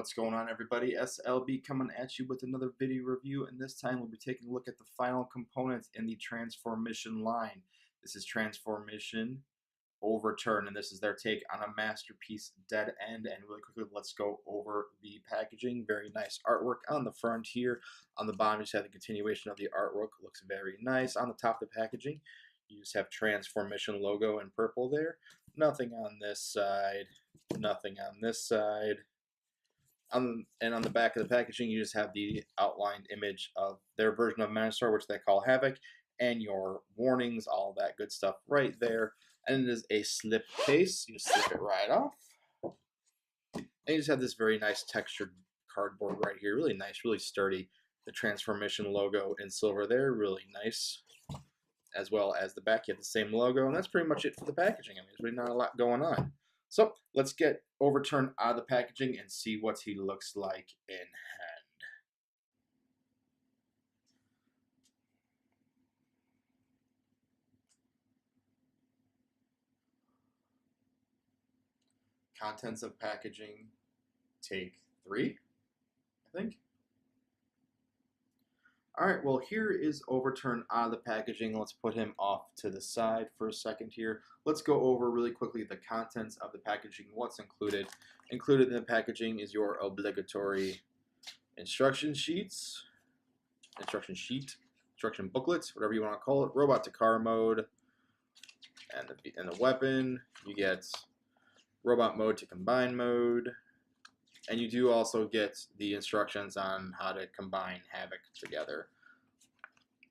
What's going on, everybody? S.L.B coming at you with another video review, and this time we'll be taking a look at the final components in the transformation line. This is transformation overturn, and this is their take on a masterpiece dead end. And really quickly, let's go over the packaging. Very nice artwork on the front here. On the bottom, you just have the continuation of the artwork. Looks very nice. On the top of the packaging, you just have transformation logo in purple there. Nothing on this side. Nothing on this side. And on the back of the packaging, you just have the outlined image of their version of Minotaur, which they call Havoc, and your warnings, all that good stuff right there. And it is a slip case. You just slip it right off. And you just have this very nice textured cardboard right here. Really nice, really sturdy. The transformation logo in silver there, really nice. As well as the back, you have the same logo, and that's pretty much it for the packaging. I mean, there's really not a lot going on. So let's get Overturn out of the packaging and see what he looks like in hand. Contents of packaging, take 3, I think. Alright, well, here is Overturn out of the packaging. Let's put him off to the side for a second here. Let's go over really quickly the contents of the packaging, what's included. Included in the packaging is your obligatory instruction sheets, instruction booklets, whatever you want to call it, robot to car mode, and the weapon. You get robot mode to combine mode. And you do also get the instructions on how to combine Havoc together.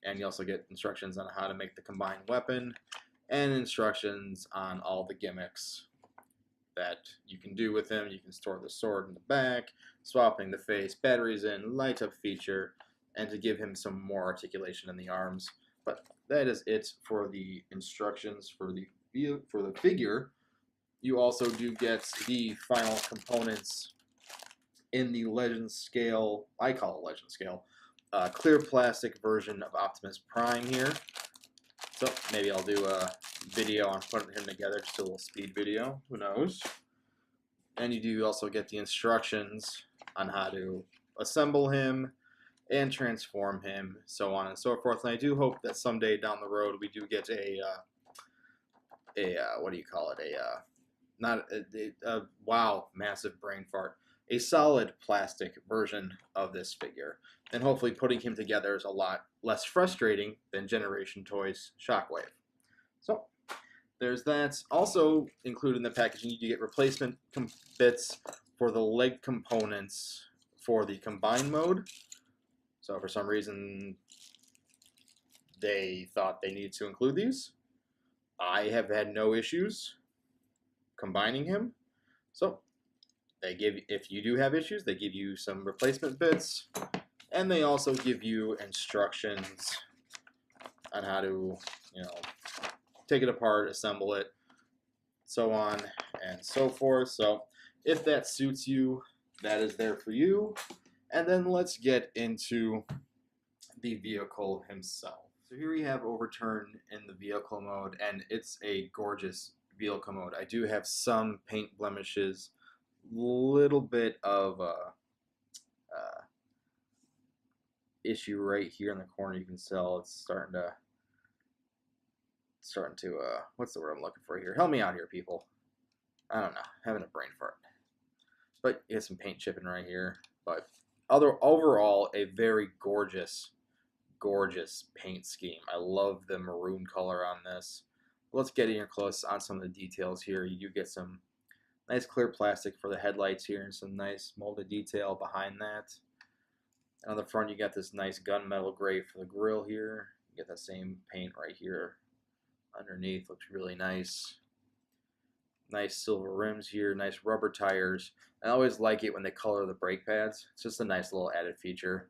And you also get instructions on how to make the combined weapon, and instructions on all the gimmicks that you can do with him. You can store the sword in the back, swapping the face, batteries in, light up feature, and to give him some more articulation in the arms. But that is it for the instructions for the figure. You also do get the final components in the Legend Scale, I call it Legend Scale, clear plastic version of Optimus Prime here. So maybe I'll do a video on putting him together, just a little speed video, who knows. And you do also get the instructions on how to assemble him and transform him, so on and so forth. And I do hope that someday down the road we do get what do you call it, wow, massive brain fart. A solid plastic version of this figure. And hopefully putting him together is a lot less frustrating than Generation Toys Shockwave. So there's that. Also included in the packaging, you get replacement bits for the leg components for the combine mode. So for some reason they thought they needed to include these. I have had no issues combining him. So they give, if you do have issues, they give you some replacement bits, and they also give you instructions on how to, take it apart, assemble it, so on and so forth. So if that suits you, that is there for you. And then let's get into the vehicle himself. So here we have Overturn in the vehicle mode, and it's a gorgeous vehicle mode. I do have some paint blemishes, little bit of issue right here in the corner. You can tell it's starting to what's the word I'm looking for here? Help me out here, people. I don't know, having a brain fart. But you get some paint chipping right here. But overall, a very gorgeous paint scheme. I love the maroon color on this. Let's get in here close on some of the details here. You do get some nice clear plastic for the headlights here, and some nice molded detail behind that. And on the front, you got this nice gunmetal gray for the grille here. You get that same paint right here underneath. Looks really nice. Nice silver rims here, nice rubber tires. I always like it when they color the brake pads. It's just a nice little added feature.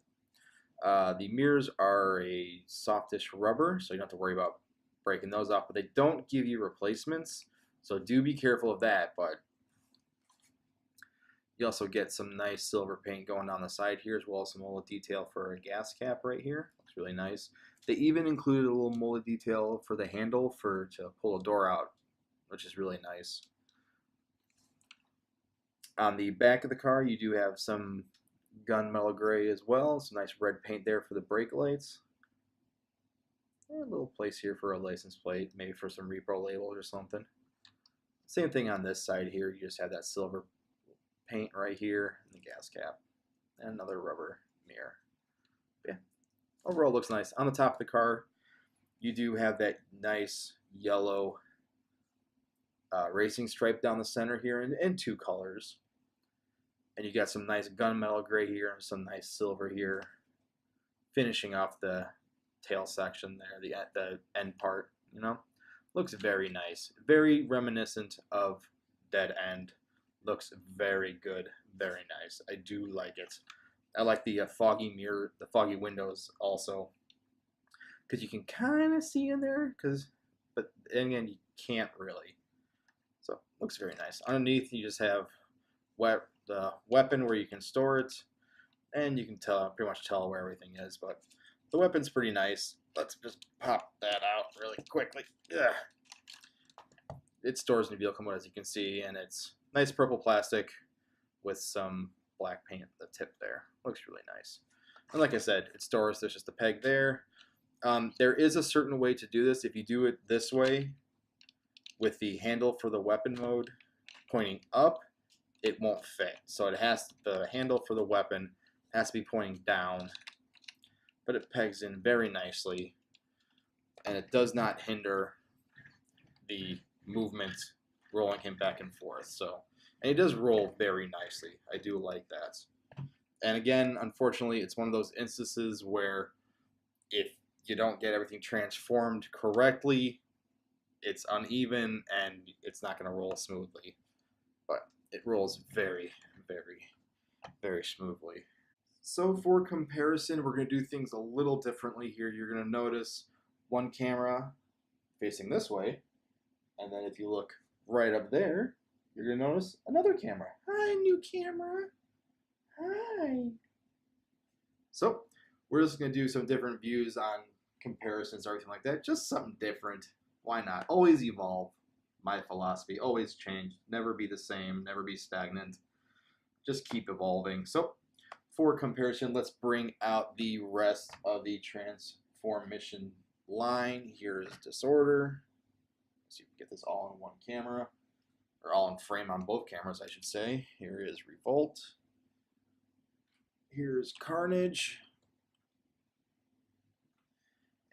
The mirrors are a softish rubber, so you don't have to worry about breaking those off, but they don't give you replacements, so do be careful of that. But you also get some nice silver paint going down the side here, as well as some molded detail for a gas cap right here. Looks really nice. They even included a little molded detail for the handle to pull a door out, which is really nice. On the back of the car, you do have some gunmetal gray as well. Some nice red paint there for the brake lights. And a little place here for a license plate, maybe for some repro labels or something. Same thing on this side here. You just have that silver paint right here and the gas cap. And another rubber mirror. Yeah. Overall, looks nice. On the top of the car, you do have that nice yellow racing stripe down the center here in two colors. And you got some nice gunmetal gray here and some nice silver here, finishing off the tail section there, the end part, you know. Looks very nice. Very reminiscent of Dead End. Looks very good. Very nice. I do like it. I like the foggy mirror, the foggy windows also, because you can kind of see in there, but again, you can't really. So, looks very nice. Underneath, you just have the weapon where you can store it, and you can pretty much tell where everything is, but the weapon's pretty nice. Let's just pop that out really quickly. Ugh. It stores in the vehicle mode, as you can see, and it's nice purple plastic with some black paint at the tip there. Looks really nice. And like I said, it stores. There's just a peg there. There is a certain way to do this. If you do it this way, with the handle for the weapon mode pointing up, it won't fit. So the handle for the weapon has to be pointing down, but it pegs in very nicely, and it does not hinder the movement rolling him back and forth. So, and he does roll very nicely. I do like that. And again, unfortunately, it's one of those instances where if you don't get everything transformed correctly, it's uneven and it's not going to roll smoothly. But it rolls very, very, very smoothly. So for comparison, we're going to do things a little differently here. You're going to notice one camera facing this way, and then if you look right up there, you're going to notice another camera. Hi, new camera. Hi. So we're just going to do some different views on comparisons, everything like that. Just something different. Why not? Always evolve. My philosophy. Always change. Never be the same. Never be stagnant. Just keep evolving. So for comparison, let's bring out the rest of the transformation line. Here is Disorder. Let's see if we can get this all in one camera. Or all in frame on both cameras, I should say. Here is Revolt. Here's Carnage.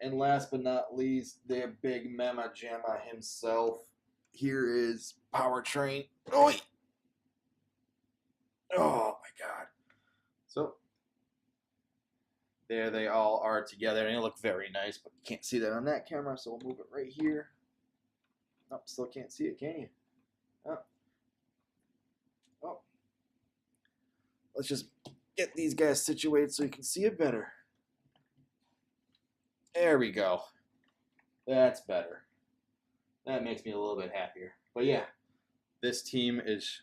And last but not least, the big Mama Jamma himself. Here is Powertrain. Oi! Oh my god. So, there they all are together, and they look very nice, but you can't see that on that camera, so we'll move it right here. Nope, still can't see it, can you? Oh. Oh. Let's just get these guys situated so you can see it better. There we go. That's better. That makes me a little bit happier. But yeah, this team is...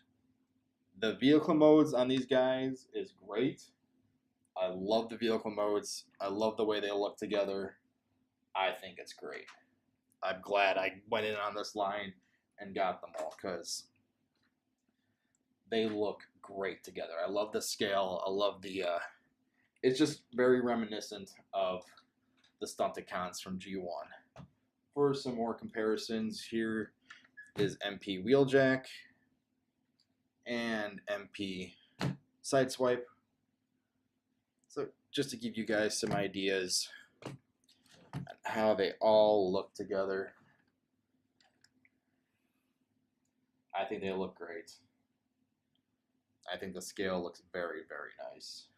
The vehicle modes on these guys is great. I love the vehicle modes. I love the way they look together. I think it's great. I'm glad I went in on this line and got them all because they look great together. I love the scale. I love the... it's just very reminiscent of the Stunticons from G1. For some more comparisons, here is MP Wheeljack and MP Sideswipe. So just to give you guys some ideas on how they all look together. I think they look great. I think the scale looks very, very nice.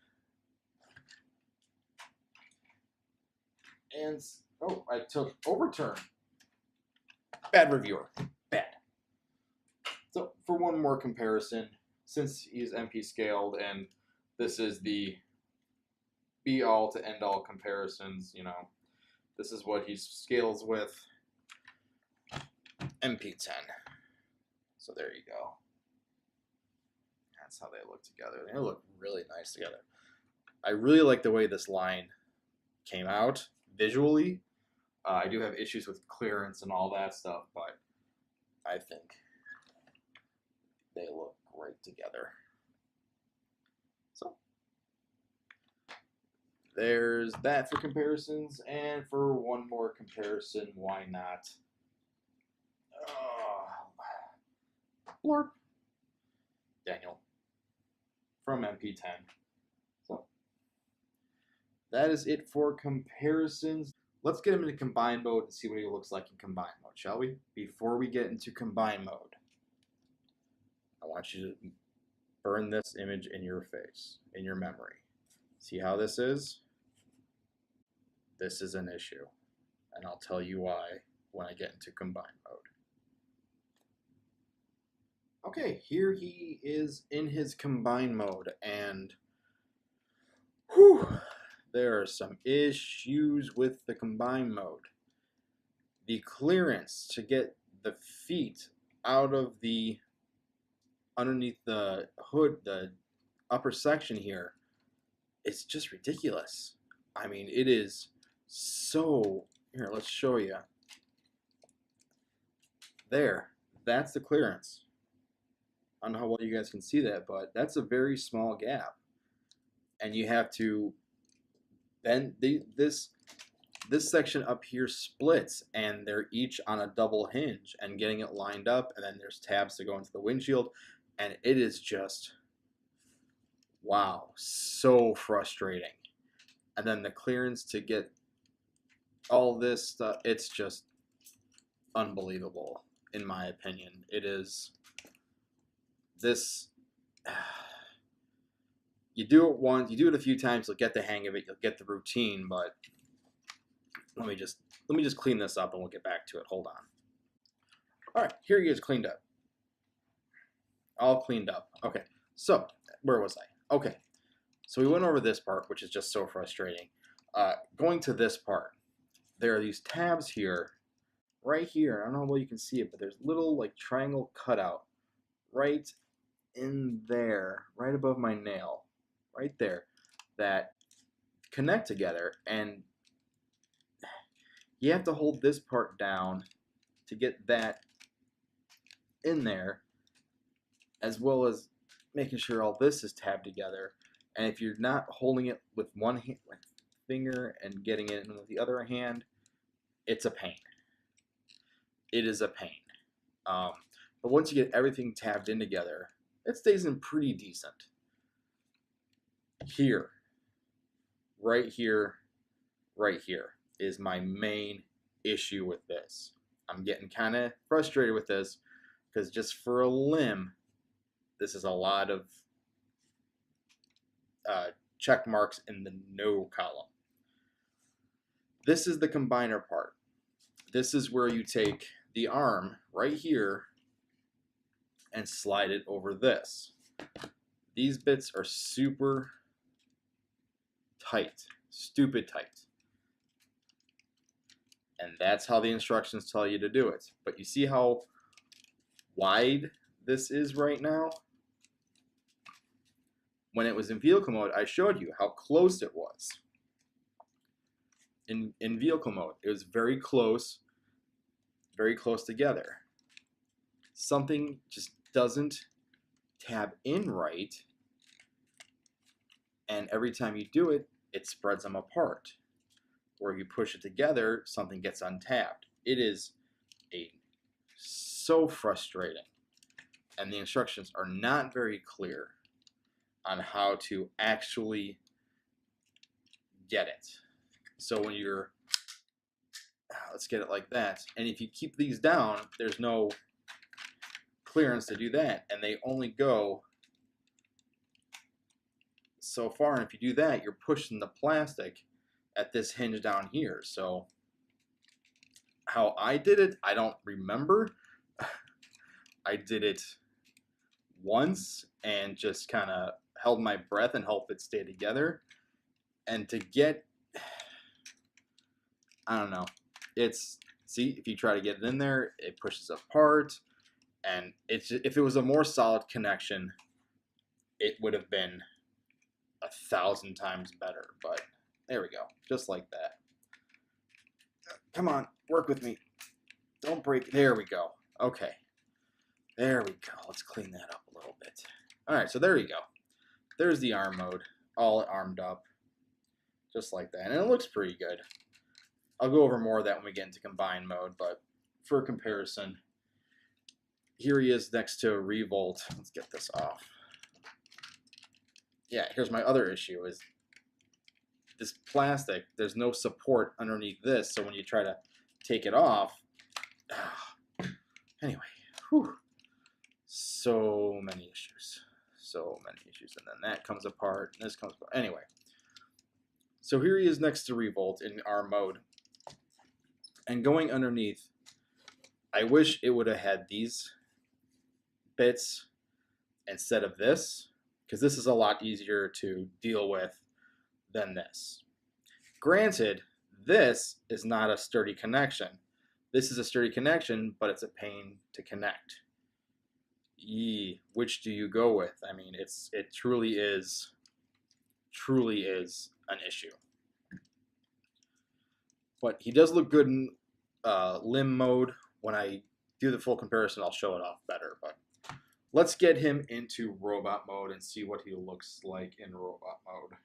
And, oh, I took Overturn. Bad reviewer. Bad. So, for one more comparison, since he's MP scaled and this is the be-all to end-all comparisons, you know, this is what he scales with. MP10. So there you go. That's how they look together. They look really nice together. I really like the way this line came out visually. I do have issues with clearance and all that stuff, but I think they look right together. So there's that for comparisons, and for one more comparison, why not? Blorp. Daniel from MP10. So that is it for comparisons. Let's get him into combine mode and see what he looks like in combine mode, shall we? Before we get into combine mode, I want you to burn this image in your face, in your memory. See how this is? This is an issue, and I'll tell you why when I get into combine mode. Okay, here he is in his combine mode, and whew, there are some issues with the combine mode. The clearance to get the feet out of the underneath the hood, the upper section here, it's just ridiculous. I mean, it is so, here, let's show you. There, that's the clearance. I don't know how well you guys can see that, but that's a very small gap. And you have to bend this section up here splits, and they're each on a double hinge, and getting it lined up, and then there's tabs to go into the windshield, and it is just, wow, so frustrating. And then the clearance to get all this stuff, it's just unbelievable, in my opinion. It is this. You do it once, you do it a few times, you'll get the hang of it, you'll get the routine, but let me just clean this up and we'll get back to it. Hold on. All right, here he is cleaned up. All cleaned up. Okay, so where was I? Okay, so we went over this part, which is just so frustrating. Going to this part, there are these tabs here, right here. I don't know how well you can see it, but there's little like triangle cutout right in there, right above my nail, right there, that connect together, and you have to hold this part down to get that in there, as well as making sure all this is tabbed together. And if you're not holding it with one hand, like finger, and getting it in with the other hand, it's a pain. It is a pain. But once you get everything tabbed in together, it stays in pretty decent. Here, right here, right here is my main issue with this. I'm getting kind of frustrated with this because just for a limb, this is a lot of check marks in the no column. This is the combiner part. This is where you take the arm right here and slide it over this. These bits are super tight, stupid tight. And that's how the instructions tell you to do it. But you see how wide this is right now? When it was in vehicle mode, I showed you how close it was. In vehicle mode, it was very close together. Something just doesn't tab in right, and every time you do it, it spreads them apart. Or if you push it together, something gets untabbed. It is so frustrating, and the instructions are not very clear on how to actually get it. So when you're, let's get it like that, and if you keep these down, there's no clearance to do that, and they only go so far, and if you do that, you're pushing the plastic at this hinge down here. So how I did it, I don't remember. I did it once and just kind of held my breath and helped it stay together. And to get, I don't know, it's, see, if you try to get it in there, it pushes apart. And it's just, if it was a more solid connection, it would have been 1,000 times better. But there we go, just like that. Come on, work with me. Don't break. There we go. Okay. There we go. Let's clean that up a little bit. All right, so there you go. There's the arm mode, all armed up, just like that. And it looks pretty good. I'll go over more of that when we get into combined mode, but for comparison, here he is next to Revolt. Let's get this off. Yeah, here's my other issue is this plastic, there's no support underneath this, so when you try to take it off, anyway, whew, so many issues. And then that comes apart, and this comes apart. Anyway, so here he is next to Revolt in arm mode. And going underneath, I wish it would have had these bits instead of this, because this is a lot easier to deal with than this. Granted, this is not a sturdy connection. This is a sturdy connection, but it's a pain to connect. Which do you go with? I mean, it truly is an issue. But he does look good in limb mode. When I do the full comparison, I'll show it off better. But let's get him into robot mode and see what he looks like in robot mode.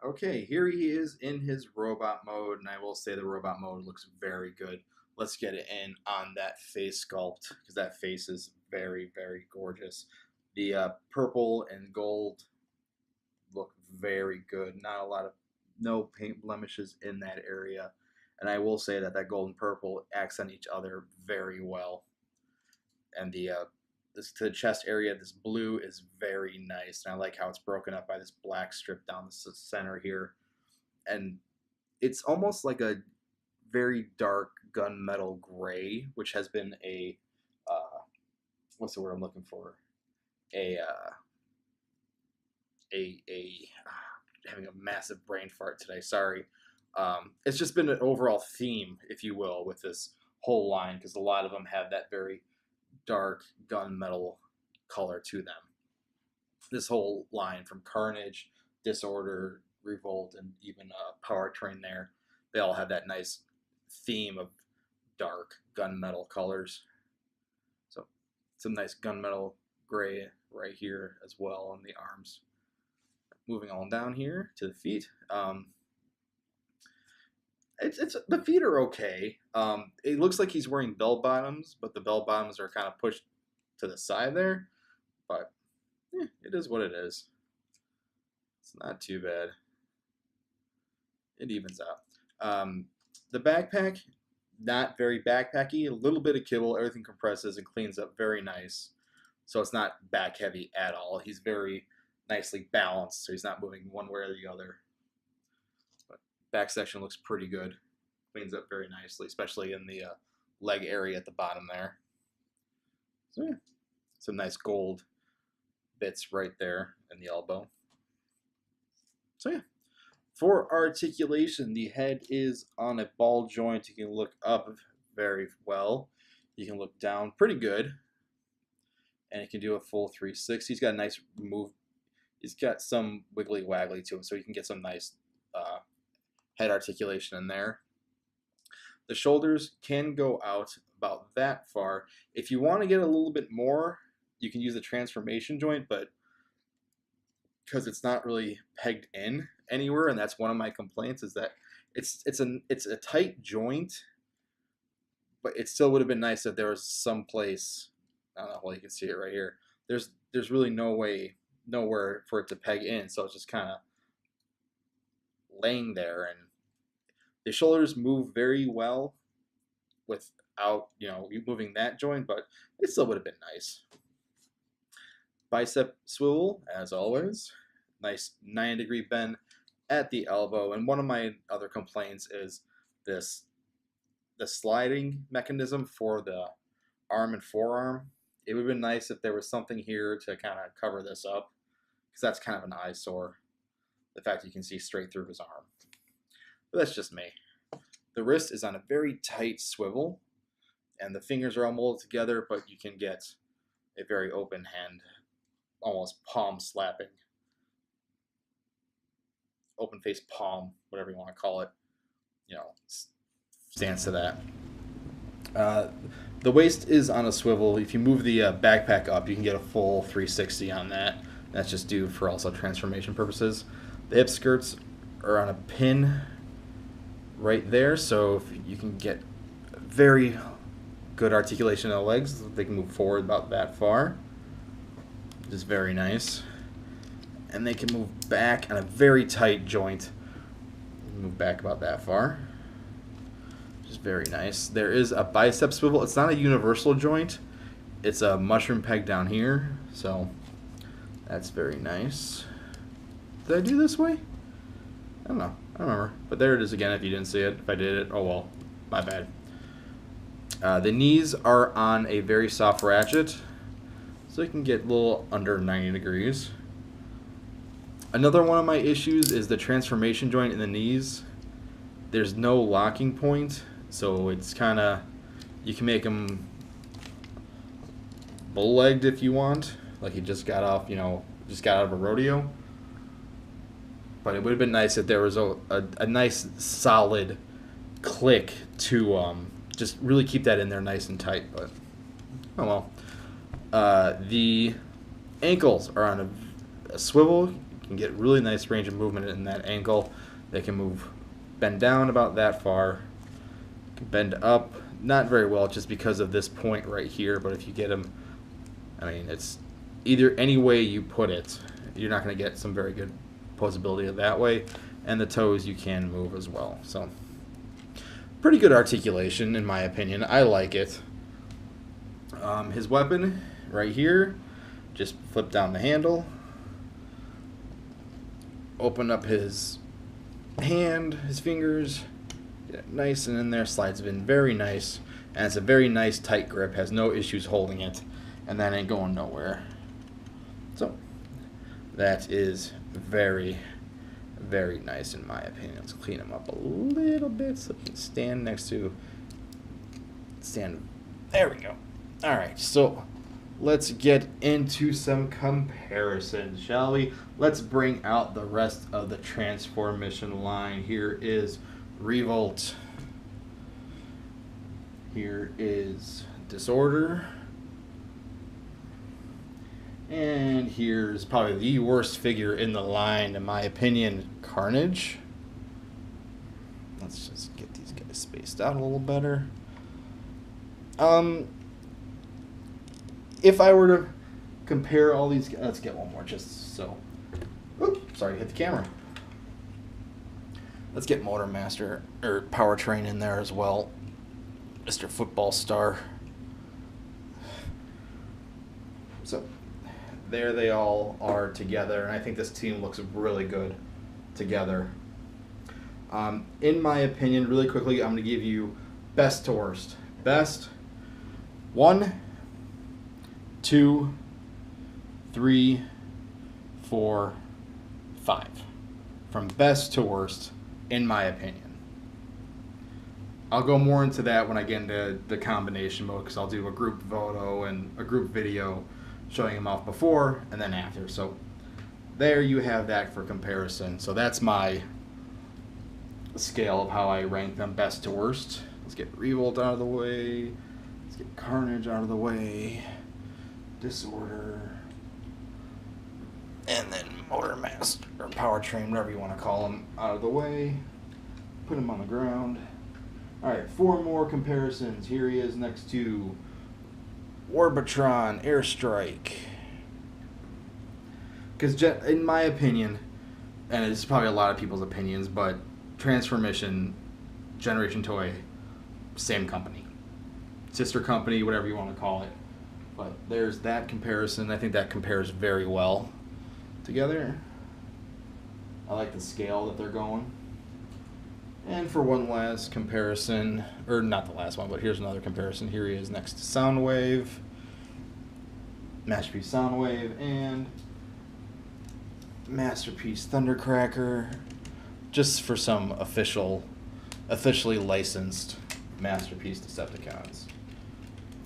Okay, here he is in his robot mode, and I will say the robot mode looks very good. Let's get it in on that face sculpt, because that face is very, very gorgeous. The purple and gold look very good. No paint blemishes in that area. And I will say that gold and purple accent each other very well. And the to the chest area, this blue is very nice. And I like how it's broken up by this black strip down the center here. And it's almost like a very dark gunmetal gray, which has been a, what's the word I'm looking for? Having a massive brain fart today, sorry. It's just been an overall theme, if you will, with this whole line, because a lot of them have that very dark gunmetal color to them. This whole line from Carnage, Disorder, Revolt, and even Powertrain there, they all have that nice theme of dark gunmetal colors. So some nice gunmetal gray right here as well on the arms. Moving on down here to the feet. The feet are okay. It looks like he's wearing bell bottoms, but the bell bottoms are kind of pushed to the side there. But it is what it is. It's not too bad. It evens out. The backpack, not very backpacky. A little bit of kibble. Everything compresses and cleans up very nice. So it's not back heavy at all. He's very nicely balanced, so he's not moving one way or the other. But back section looks pretty good. Cleans up very nicely, especially in the leg area at the bottom there. So yeah, some nice gold bits right there in the elbow. So yeah, for articulation, the head is on a ball joint. You can look up very well. You can look down pretty good. And you can do a full 360. He's got a nice move. He's got some wiggly waggly to him, so you can get some nice head articulation in there. The shoulders can go out about that far. If you want to get a little bit more, you can use the transformation joint, but because it's not really pegged in anywhere, and that's one of my complaints, is that it's a tight joint, but it still would have been nice if there was some place. I don't know, well, you can see it right here. There's really nowhere for it to peg in, so it's just kind of laying there. And the shoulders move very well without you moving that joint, but it still would have been nice. Bicep swivel, as always. Nice 9-degree bend at the elbow. And one of my other complaints is the sliding mechanism for the arm and forearm. It would have been nice if there was something here to kind of cover this up, because that's kind of an eyesore, the fact you can see straight through his arm. But that's just me. The wrist is on a very tight swivel, and the fingers are all molded together, but you can get a very open hand, almost palm slapping, open face palm, whatever you want to call it, stance to that. The waist is on a swivel. If you move the backpack up, you can get a full 360 on that. That's just due for also transformation purposes. The hip skirts are on a pin right there, so if you can get very good articulation of the legs. They can move forward about that far, which is very nice. And they can move back on a very tight joint. Move back about that far, which is very nice. There is a bicep swivel. It's not a universal joint. It's a mushroom peg down here, so that's very nice. Did I do this way? I don't know. I don't remember. But there it is again if you didn't see it. If I did it, oh well. My bad. The knees are on a very soft ratchet, so you can get a little under 90 degrees. Another one of my issues is the transformation joint in the knees. There's no locking point, so it's kind of, you can make them bull-legged if you want, like he just got off, just got out of a rodeo. But it would have been nice if there was a nice solid click to just really keep that in there nice and tight. But oh well. The ankles are on a swivel. You can get really nice range of movement in that ankle. They can bend down about that far, bend up not very well just because of this point right here. But if you get them, I mean, it's either any way you put it, you're not going to get some very good posability of that way. And the toes you can move as well. So pretty good articulation in my opinion. I like it. His weapon right here, just flip down the handle, open up his hand, his fingers, get it nice and in there, slides in very nice, and it's a very nice tight grip, has no issues holding it, and that ain't going nowhere. So that is very, very nice in my opinion. Let's clean him up a little bit so he can stand there we go. Alright, so let's get into some comparisons, shall we? Let's bring out the rest of the transformation line. Here is Revolt. Here is Disorder. And here's probably the worst figure in the line, in my opinion, Carnage. Let's just get these guys spaced out a little better. If I were to compare all these, let's get one more just so. Oops, sorry, hit the camera. Let's get Motor Master or Powertrain in there as well. Mr. Football Star. So there they all are together, and I think this team looks really good together. In my opinion, really quickly, I'm going to give you best to worst. Best, 1, 2, 3, 4, 5. From best to worst, in my opinion. I'll go more into that when I get into the combination mode, because I'll do a group photo and a group video showing them off before and then after. So there you have that for comparison. So that's my scale of how I rank them best to worst. Let's get Revolt out of the way. Let's get Carnage out of the way. Disorder. And then Motor Master or Powertrain, whatever you want to call them, out of the way. Put him on the ground. Alright, 4 more comparisons. Here he is next to Orbitron Airstrike. Because in my opinion, and it's probably a lot of people's opinions, but Transformation, Generation Toy, same company. Sister company, whatever you want to call it. But there's that comparison. I think that compares very well together. I like the scale that they're going. And for one last comparison, or not the last one, but here's another comparison. Here he is next to Soundwave, Masterpiece Soundwave, and Masterpiece Thundercracker, just for some officially licensed Masterpiece Decepticons.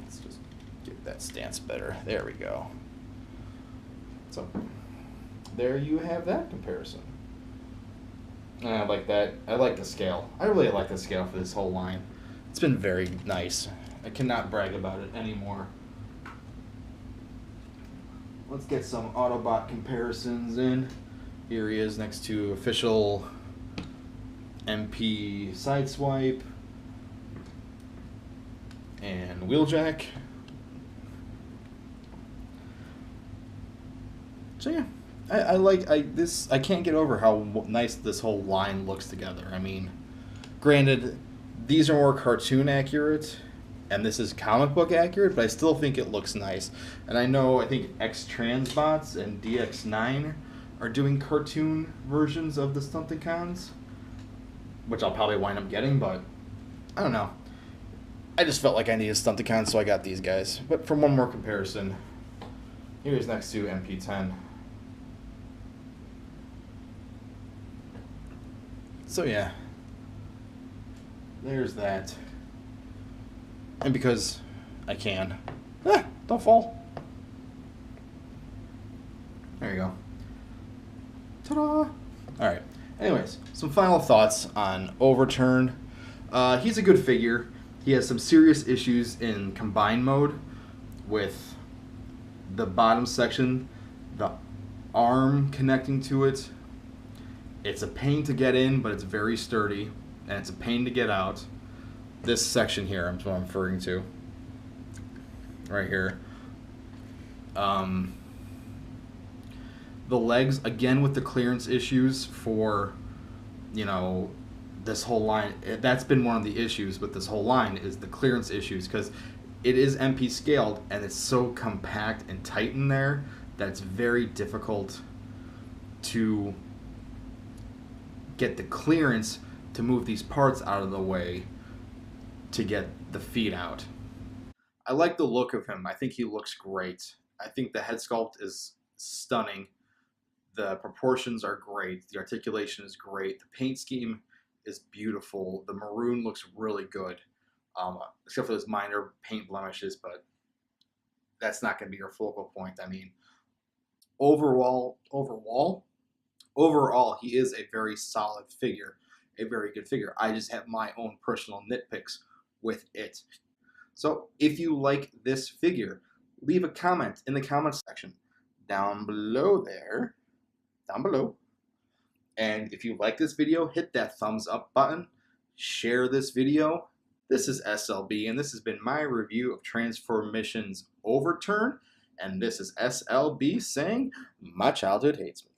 Let's just get that stance better. There we go. So there you have that comparison. And I like that. I like the scale. I really like the scale for this whole line. It's been very nice. I cannot brag about it anymore. Let's get some Autobot comparisons in. Here he is next to official MP Sideswipe and Wheeljack. So yeah, I can't get over how nice this whole line looks together. I mean, granted, these are more cartoon accurate, and this is comic book accurate, but I still think it looks nice. And I think X-Transbots and DX9 are doing cartoon versions of the Stunticons, which I'll probably wind up getting, but I don't know. I just felt like I needed Stunticons, so I got these guys. But for one more comparison, here's next to MP10. So yeah, there's that. And because I can. Don't fall. There you go. Ta-da! Alright, anyways, some final thoughts on Overturn. He's a good figure. He has some serious issues in combined mode with the bottom section, the arm connecting to it. It's a pain to get in, but it's very sturdy, and it's a pain to get out. This section here, I'm referring to, right here. The legs, again with the clearance issues for, this whole line. That's been one of the issues with this whole line, is the clearance issues, because it is MP scaled, and it's so compact and tight in there that it's very difficult to get the clearance to move these parts out of the way to get the feet out. I like the look of him. I think he looks great. I think the head sculpt is stunning. The proportions are great. The articulation is great. The paint scheme is beautiful. The maroon looks really good, except for those minor paint blemishes, but that's not going to be your focal point. I mean, overall, he is a very solid figure, a very good figure. I just have my own personal nitpicks with it. So if you like this figure, leave a comment in the comments section down below there, down below. And if you like this video, hit that thumbs up button, share this video. This is S.L.B, and this has been my review of Transformissions Overturn, and this is S.L.B saying, my childhood hates me.